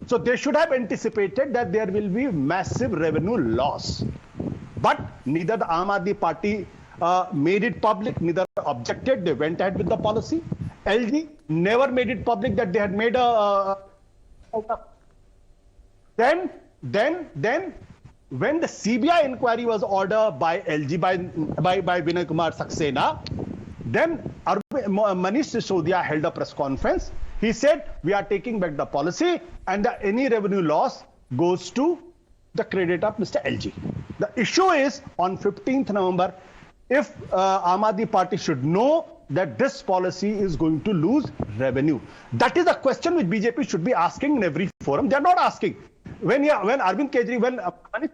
So they should have anticipated that there will be massive revenue loss. But neither the Aam Aadmi Party made it public, neither objected. They went ahead with the policy. LG never made it public that they had made a. Then when the CBI inquiry was ordered by LG by Vinay Kumar Saxena, then Manish Sisodia held a press conference. He said, we are taking back the policy and any revenue loss goes to the credit of Mr. LG. The issue is on 15th November, if Aam Aadmi Party should know that this policy is going to lose revenue. That is a question which BJP should be asking in every forum. They are not asking. When Arvind Kejriwal, when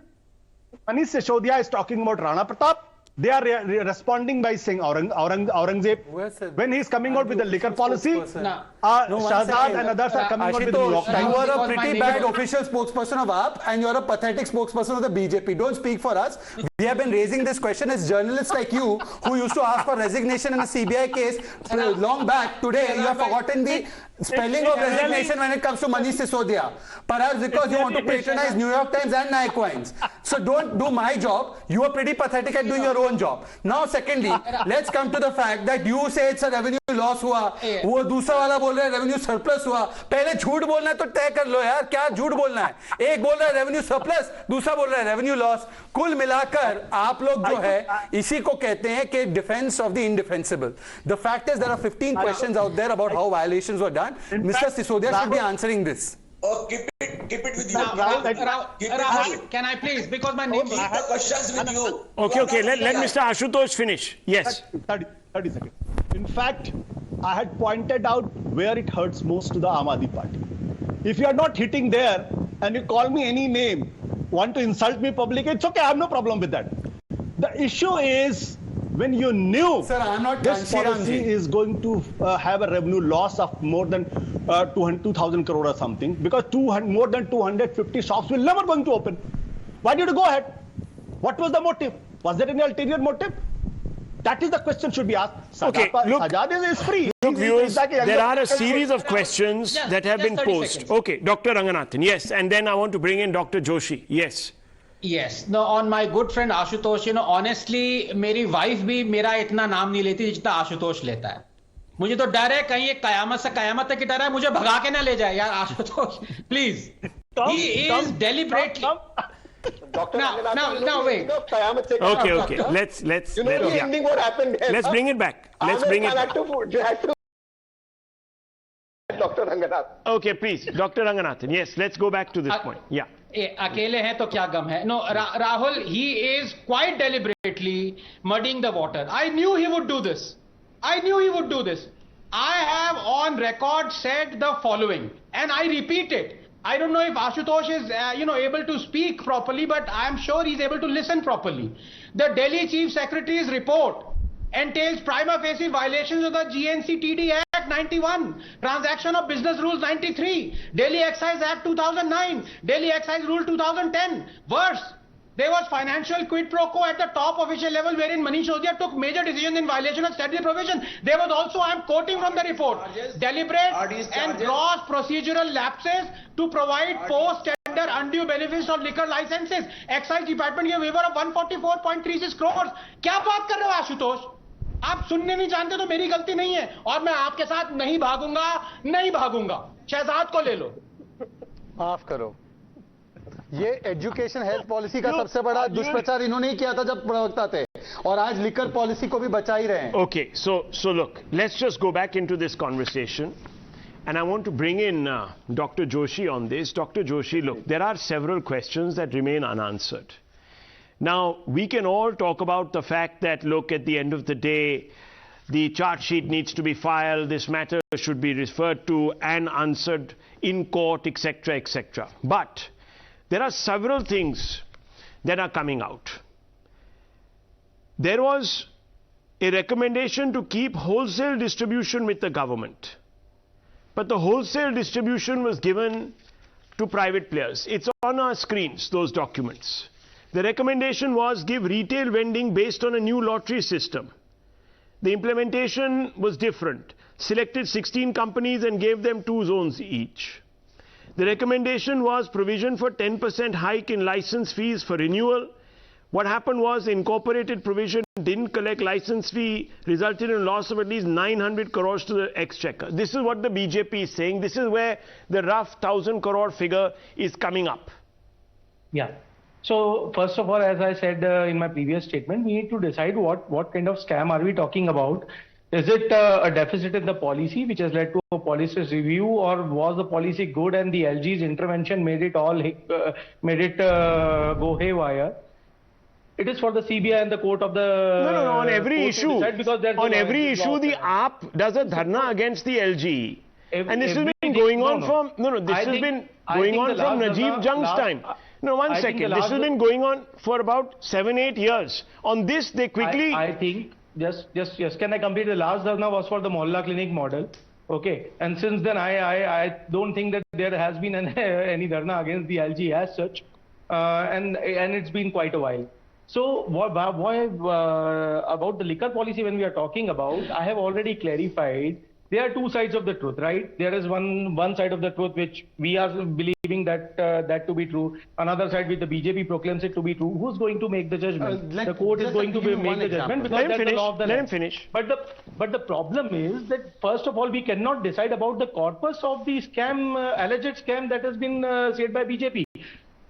Manish Sisodia is talking about Rana Pratap, They are responding by saying Aurangzeb, when he's coming out with the liquor policy, Shehzad and others are coming out with the New York Times. You are a pretty bad official spokesperson of AAP and you are a pathetic spokesperson of the BJP. Don't speak for us. We have been raising this question as journalists like you who used to ask for resignation in a CBI case long back. Today you have forgotten the spelling of resignation when it comes to Manish Sisodia. Perhaps because you want to patronize New York Times and Nike Wines. So don't do my job. You are pretty pathetic at doing your own job. Now secondly, let's come to the fact that you say it's a revenue loss हुआ, वो दूसरा वाला बोल रहा है revenue surplus हुआ. पहले झूठ बोलना है तो तय कर लो यार, क्या झूठ बोलना है? एक बोल रहा है revenue surplus, दूसरा बोल रहा है revenue loss. कुल मिलाकर आप लोग जो है इसी को कहते हैं कि defense of the indefensible. The fact is there are 15 questions out there about how violations were done. Mr. Sisodia should be answering this. Oh, keep it with you. Rahul, can I please? Because my name is the questions with you. Okay. Let Mr. Ashutosh finish. Yes. 30 seconds. In fact, I had pointed out where it hurts most to the Aam Aadmi Party. If you are not hitting there and you call me any name, want to insult me publicly, it's okay. I have no problem with that. The issue is when you knew this policy is going to have a revenue loss of more than 2,000 crore or something, because more than 250 shops will never going to open. Why did you go ahead? What was the motive? Was there any ulterior motive? That is the question should be asked. Okay, look, Shehzad is free. Look, viewers, there are a series of questions that have been posed. Okay, Dr. Ranganathan, yes, and then I want to bring in Dr. Joshi. Yes. Yes. No, on my good friend Ashutosh, honestly, मेरी wife भी मेरा इतना नाम नहीं लेती जितना आशुतोष लेता है. मुझे तो डर है कहीं ये कयामत से कयामत तक की डर है, मुझे भगा के ना ले जाए यार Ashutosh. Please. He is deliberately. No, wait. Okay. Let's what happened there. Let's bring it back. Let's bring it back. Dr. Ranganathan. Okay, please, Dr. Ranganathan. Yes, let's go back to this point. Yeah. अकेले हैं तो क्या गम है. No, Rahul, he is quite deliberately muddying the water. I knew he would do this. I have on record said the following, and I repeat it. I don't know if Ashutosh is able to speak properly, but I am sure he's able to listen properly. The Delhi Chief Secretary's report entails prima facie violations of the GNC-TD Act 91, Transaction of Business Rules 93, Delhi Excise Act 2009, Delhi Excise Rule 2010. Worse, there was financial quid pro quo at the top official level wherein Manish Sisodia took major decisions in violation of statutory provision. There was also, I am quoting from the report, deliberate and gross procedural lapses to provide post-tender undue benefits of liquor licenses. Excise Department gave waiver of 144.36 crores. क्या बात कर रहे हो आशुतोष? आप सुनने नहीं जानते तो मेरी गलती नहीं है और मैं आपके साथ नहीं भागूंगा. शहजाद को ले लो. माफ करो. ये एजुकेशन हेल्थ पॉलिसी का सबसे बड़ा दुष्प्रचार इन्होंने ही किया था जब प्रवक्ता थे और आज लिकर पॉलिसी को भी बचा ही रहे हैं. Okay, so look, let's just go back into this conversation and I want to bring in Dr. Joshi on this. Dr. Joshi, look, there are several questions that remain unanswered. Now, we can all talk about the fact that, look, at the end of the day, the charge sheet needs to be filed, this matter should be referred to and answered in court, etc., etc. But there are several things that are coming out. There was a recommendation to keep wholesale distribution with the government. But the wholesale distribution was given to private players. It's on our screens, those documents. The recommendation was give retail vending based on a new lottery system. The implementation was different. Selected 16 companies and gave them 2 zones each. The recommendation was provision for 10% hike in license fees for renewal. What happened was incorporated provision didn't collect license fee, resulted in loss of at least 900 crores to the exchequer. This is what the BJP is saying. This is where the rough 1,000 crore figure is coming up. Yeah. So first of all, as I said in my previous statement, we need to decide what kind of scam are we talking about. Is it a deficit in the policy which has led to a policy's review, or was the policy good and the LG's intervention made it go haywire? It is for the CBI and the court of the... No, on every issue. On every issue, the AAP does a dharna against the LG. And this has been going on from... This has been going on from Rajiv Jung's time. No, one second. This has been going on for about 7-8 years. On this, they quickly... I think, yes, can I complete? The last dharna was for the Mohalla clinic model. Okay, and since then I don't think that there has been any dharna against the LG as such, and it's been quite a while. So why about the liquor policy when we are talking about, I have already clarified. There are two sides of the truth, right? There is one side of the truth which we are believing that to be true. Another side which the BJP proclaims it to be true. Who's going to make the judgment? The court is going to make the judgment because that's the law of the land. Let him finish. But the problem is that first of all we cannot decide about the corpus of the scam, alleged scam that has been said by BJP.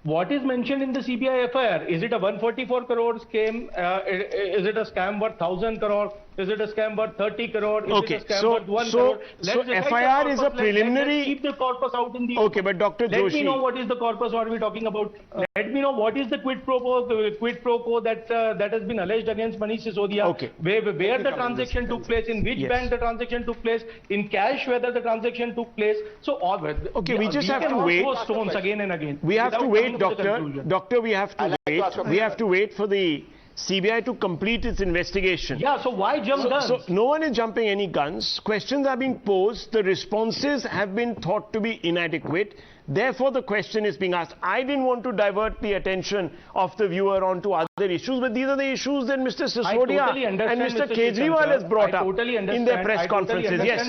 What is mentioned in the CBI FIR? Is it a 144 crore scam? Is it a scam worth 1,000 crore? Is it a scam worth 30 crore? Is it a scam worth 1 crore? So FIR is a preliminary... Let's keep the corpus out in the... Okay, but Dr. Joshi... Let me know what is the corpus, what are we talking about? Let me know what is the quid pro quo that has been alleged against Manish Sisodia. Okay. Where the transaction took place, in which bank the transaction took place, in cash whether the transaction took place. So all... Okay, we just have to wait. Stones again and again. We have to wait, Doctor, we have to wait. We have to wait for the CBI to complete its investigation. Yeah, so why jump guns? So no one is jumping any guns. Questions are being posed. The responses have been thought to be inadequate. Therefore, the question is being asked. I didn't want to divert the attention of the viewer onto other issues, but these are the issues that Mr. Sisodia and Mr. Kejriwal has brought up in their press conferences. Yes,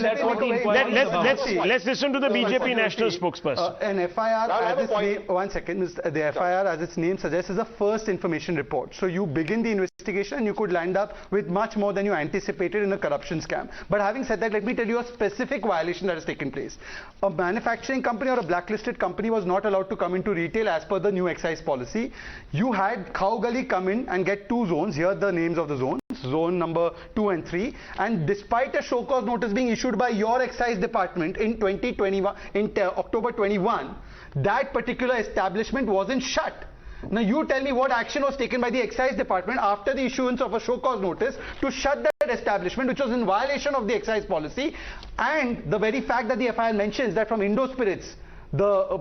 let's listen to the BJP national spokesperson. An FIR, as its name, one second, the FIR, as its name suggests, is a first information report. So you begin the investigation and you could land up with much more than you anticipated in a corruption scam. But having said that, let me tell you a specific violation that has taken place. A manufacturing company or a blacklisted company was not allowed to come into retail as per the new excise policy. You had Cow Gully come in and get 2 zones. Here are the names of the zones, zone number 2 and 3. And despite a show cause notice being issued by your excise department in 2021, in October 21, that particular establishment wasn't shut. Now you tell me what action was taken by the excise department after the issuance of a show cause notice to shut that establishment, which was in violation of the excise policy, and the very fact that the FIR mentions that from Indo Spirits, the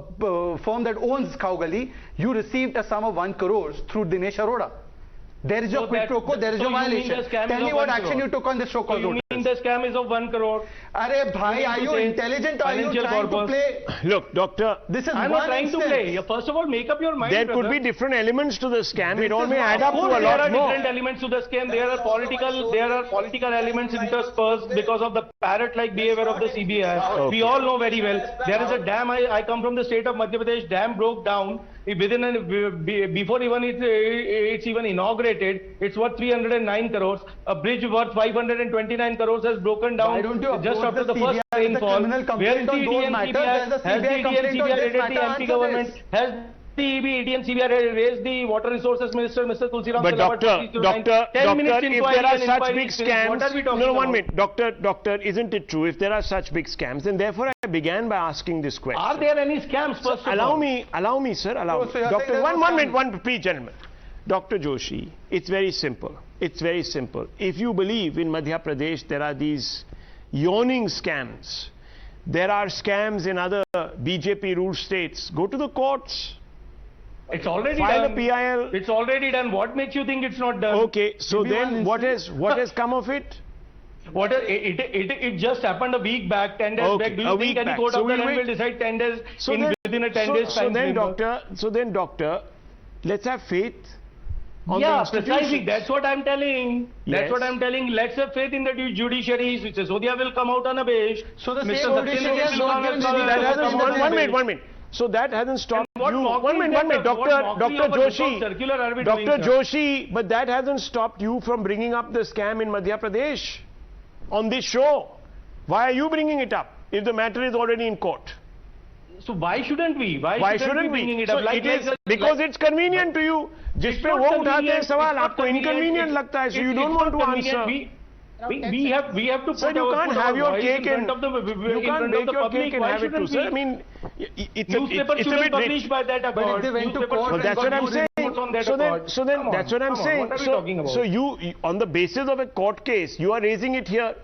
firm that owns Cow Gully, you received a sum of 1 crore through Dinesh Arora. There is your quid pro quo, there is your violation. Tell me what action you took on this show cause notice. The scam is of 1 crore. Arey bhai, are you intelligent or are you trying to play? Look, Doctor, this is I'm not trying to play. First of all, make up your mind. There could be different elements to the scam. It all may add up to a lot more. There are different elements to the scam. There are political elements interspersed because of the parrot-like behavior of the CBI. Okay. We all know very well. There is a dam. I come from the state of Madhya Pradesh. Dam broke down. Before even it's even inaugurated, it's worth 309 crores. A bridge worth 529 crores has broken down just after the first rainfall. Where the ED and CBI raided the MP government? Has the ED and CBI raised the water resources minister, Mr. Tulsiram? But Doctor, if there are such big scams, no, 1 minute, Doctor, isn't it true? If there are such big scams, then therefore I began by asking this question. Are there any scams? First allow me, sir, allow me. Doctor, one minute, please, gentlemen. Dr. Joshi, it's very simple. It's very simple. If you believe in Madhya Pradesh there are these yawning scams, there are scams in other BJP ruled states, go to the courts. It's already File done. a PIL. It's already done. What makes you think it's not done? Okay, so then what has come of it? It just happened a week back, 10 days back. Do you think any court of the land will decide 10 days within a 10 days time frame? So then, Doctor, let's have faith. Yeah, precisely. That's what I'm telling. Yes. That's what I'm telling. Let's have faith in the judiciary. Sisodia will come out unabashed. So the same judiciary has not given CBI. One minute. So that hasn't stopped you. One minute, Dr. Joshi, but that hasn't stopped you from bringing up the scam in Madhya Pradesh on this show. Why are you bringing it up if the matter is already in court? So why shouldn't we? Why shouldn't we bringing it up? Because it's convenient to you. जिस पे वो उठाते हैं सवाल आपको inconvenient लगता है, so you don't want to answer. We have to put you can't have your cake and you can't make your cake and have it too, sir. I mean, it's a bit published by that accord. But if they went to court, that's what I'm saying. So then that's what I'm saying. So you, on the basis of a court case, you are raising it here.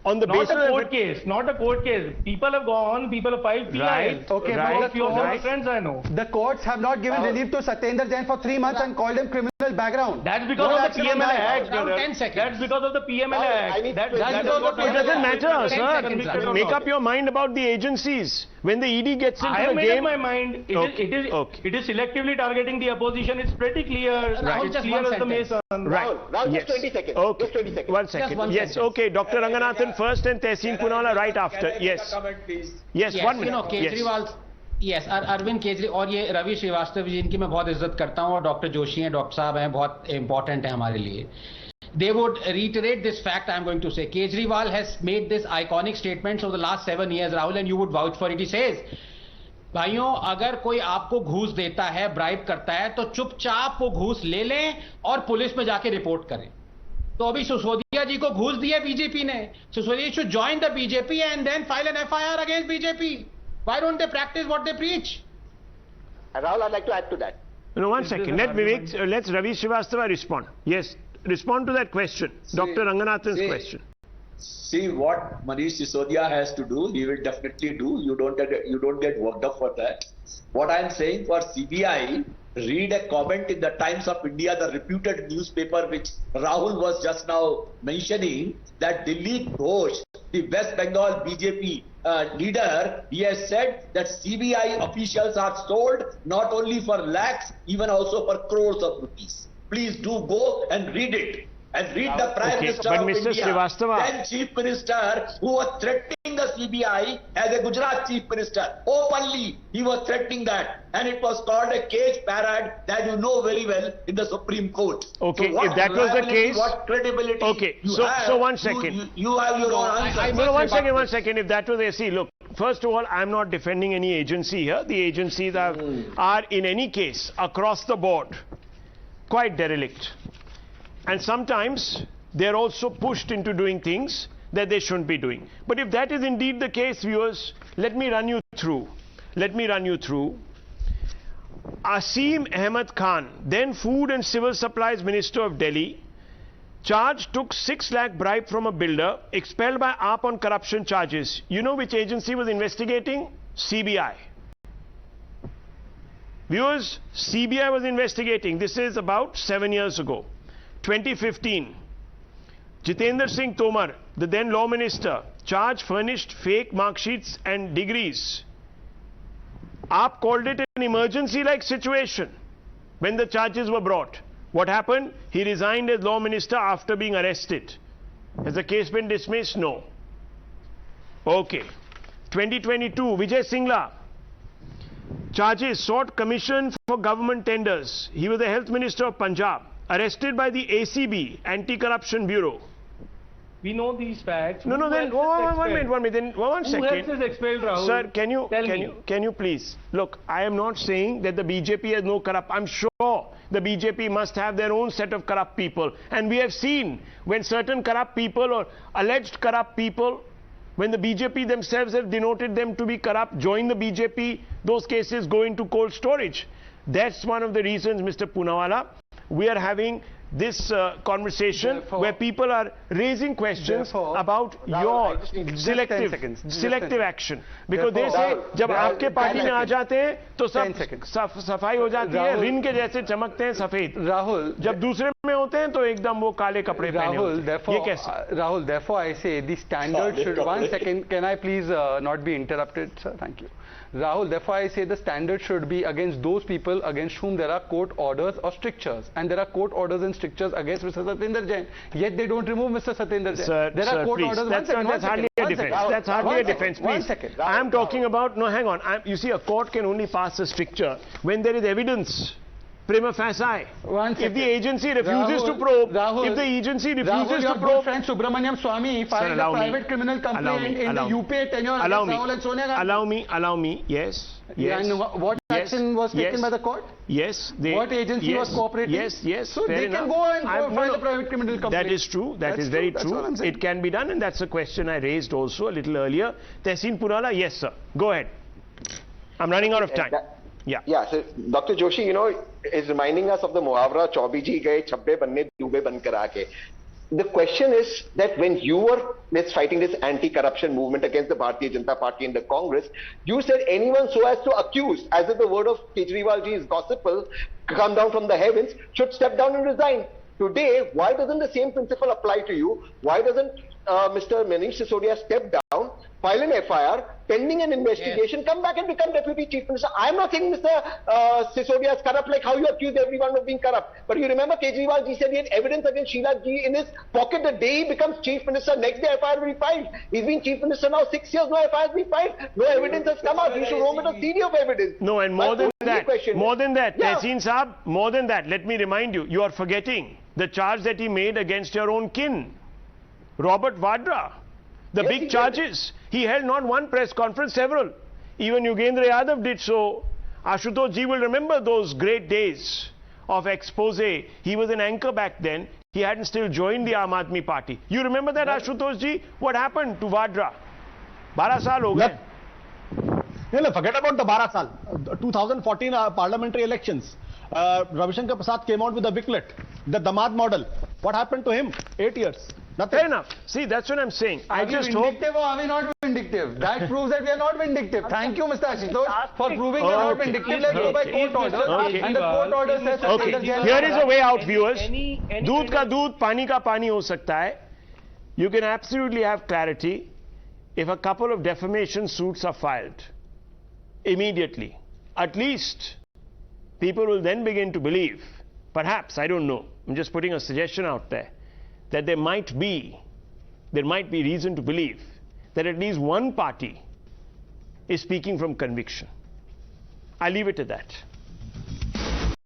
on the basis not a court case, not a court case. People have gone, people have filed PIL. Right. Okay, Right. but A few of my friends I know. the courts have not given relief to Satyendra Jain for 3 months and called him criminal background. That's because What of the action PMLA on that? Act. Around brother. 10 seconds. That's because of the PMLA Act. I need That's to- because of the It doesn't matter, 10 sir. seconds, sir. Make up your mind about the agencies. When the ED gets into I have the made game, up my mind. Okay, It is selectively targeting the opposition. It's pretty clear. Rahul, It's just clear one as the sentence. Mason. right? Rahul, Yes. just 20 seconds. Okay. Just 20 seconds. One second. one Yes. sentence. Okay. Dr. Ranganathan first and Tehseen Poonawala right after. Yes. Yes. Yes, 1 you minute. know, Kejriwal, yes, Arvind Kejriwal और ये रवि श्रीवास्तव जी, इनकी मैं बहुत इज्जत करता हूँ, और doctor Joshi हैं, डॉक्टर साहब हैं, बहुत इंपॉर्टेंट है हमारे लिए. They would reiterate this fact I am going to say. Kejriwal has made this iconic statements over the last 7 years, Rahul, and you would vouch for it. He says, भाइयों, अगर कोई आपको घूस देता है, ब्राइब करता है, तो चुपचाप वो घूस ले लें और पुलिस में जाके रिपोर्ट करें. तो अभी सिसोदिया जी को घूस दिया बीजेपी ने. Sisodia should join the BJP and then file an FIR against BJP. Why don't they practice what they preach? Rahul, I'd like to add to that. No, 1 second. Let's Ravi Srivastava respond. Yes. Respond to that question. Dr. Ranganathan's question. See what Manish Sisodia has to do, he will definitely do. You don't get worked up for that. What I am saying for CBI, read a comment in the Times of India, the reputed newspaper which Rahul was just now mentioning, that Dilip Ghosh, the West Bengal BJP leader, he has said that CBI officials are sold not only for lakhs, even also for crores of rupees. Please do go and read it. And read the Prime Minister but of Mr. India, Srivastava, then Chief Minister, who was threatening the CBI as a Gujarat Chief Minister. Openly, he was threatening that. And it was called a cage parade that you know very well in the Supreme Court. Okay, so what if that was the reliability, case... what credibility Okay, you so have, 1 second. You have your own answer. No, 1 second, 1 second. If that was the see, look, first of all, I'm not defending any agency here. The agencies are in any case, across the board, quite derelict. And sometimes they're also pushed into doing things that they shouldn't be doing. But if that is indeed the case, viewers, let me run you through. Asim Ahmed Khan, then Food and Civil Supplies Minister of Delhi, charged took 6 lakh bribe from a builder, expelled by AAP on corruption charges. You know which agency was investigating? CBI. Viewers, CBI was investigating. This is about 7 years ago. 2015, Jitendra Singh Tomar, the then law minister, charged furnished fake mark sheets and degrees. AAP called it an emergency-like situation when the charges were brought. What happened? He resigned as law minister after being arrested. Has the case been dismissed? No. Okay. 2022, Vijay Singla, charges sought commission for government tenders. He was the health minister of Punjab. Arrested by the ACB, Anti-Corruption Bureau. We know these facts. No, then one minute, then one second. Who else is expelled, Rahul? Sir, can you please look? I am not saying that the BJP has no corrupt. I'm sure the BJP must have their own set of corrupt people, and we have seen when certain corrupt people or alleged corrupt people, when the BJP themselves have denoted them to be corrupt, join the BJP, those cases go into cold storage. That's one of the reasons, Mr. Poonawala, we are having this conversation where people are raising questions about your selective action. Because they say, जब आपके party में आ जाते हैं तो सब सफाई हो जाती है, रिन के जैसे चमकते हैं सफेद. Rahul, जब दूसरे में होते हैं तो एकदम वो काले कपड़े पहने होते हैं. ये कैसे? Rahul, therefore I say the standard should... 1 second, can I please not be interrupted, sir? Thank you. Rahul, therefore I say the standard should be against those people against whom there are court orders or strictures. And there are court orders and strictures against Mr. Satyendra Jain. Yet they don't remove Mr. Satyendra Jain. There are court orders. That's hardly a defense. That's hardly a defense, please. 1 second. I am talking about... No, hang on. You see, a court can only pass a stricture when there is evidence. Prima facie. If the agency refuses to probe, if the agency refuses to probe... friend Subramaniam Swamy filed a private criminal complaint in the UPA tenure against Rahul and Sonia Gandhi. Allow me, yes. And what action was taken by the court? Yes. What agency was cooperating? Yes. So they can go and file a private criminal complaint. That is true. That is very true. It can be done, and that's a question I raised also a little earlier. Tehseen Poonawala, yes, sir. Go ahead. I'm running out of time. Yeah, so Dr. Joshi, is reminding us of the muhavra, Chaubiji gaye chabbe banne dube ban kara ke. the question is that when you were fighting this anti-corruption movement against the Bharatiya Janata Party and the Congress, you said anyone so as to accuse, as if the word of Kejriwal ji is gospel, come down from the heavens, should step down and resign. Today, why doesn't the same principle apply to you? Why doesn't Mr. Manish Sisodia step down, file an FIR, pending an investigation, come back and become Deputy Chief Minister? I'm not saying Mr. Sisodia is corrupt like how you accuse everyone of being corrupt. But you remember Kejriwal ji said he had evidence against Sheila ji in his pocket the day he becomes Chief Minister. Next day FIR will be filed. He's been Chief Minister now 6 years, no FIR has been filed. No evidence has come out. You should roam with a CD of evidence. No, and more than that, Tehseen Saab, more than that, let me remind you, you are forgetting the charge that he made against your own kin, Robert Vadra. The big charges. He held not one press conference, several. Even Yogendra Yadav did so. Ashutosh ji will remember those great days of expose. He was an anchor back then. He hadn't still joined the Aam Aadmi Party. You remember that, Ashutosh ji? What happened to Vadra? 12 saal ho gaye. No, forget about the 12 saal. 2014 parliamentary elections. Ravi Shankar Prasad came out with a booklet, the Damad model. What happened to him? 8 years. Nothing. Fair enough. See, that's what I'm saying. I just hope... Vindictive or are we not vindictive? That proves that we are not vindictive. Thank you, Mr. Ashutosh, for proving we are not vindictive. Let's go by court order. And the court order says... Okay, here is a way out, viewers. Doodh ka doodh, pani ka pani ho sakta hai. You can absolutely have clarity if a couple of defamation suits are filed immediately. At least people will then begin to believe, perhaps, I don't know, I'm just putting a suggestion out there, that there might be reason to believe that at least one party is speaking from conviction. I'll leave it at that.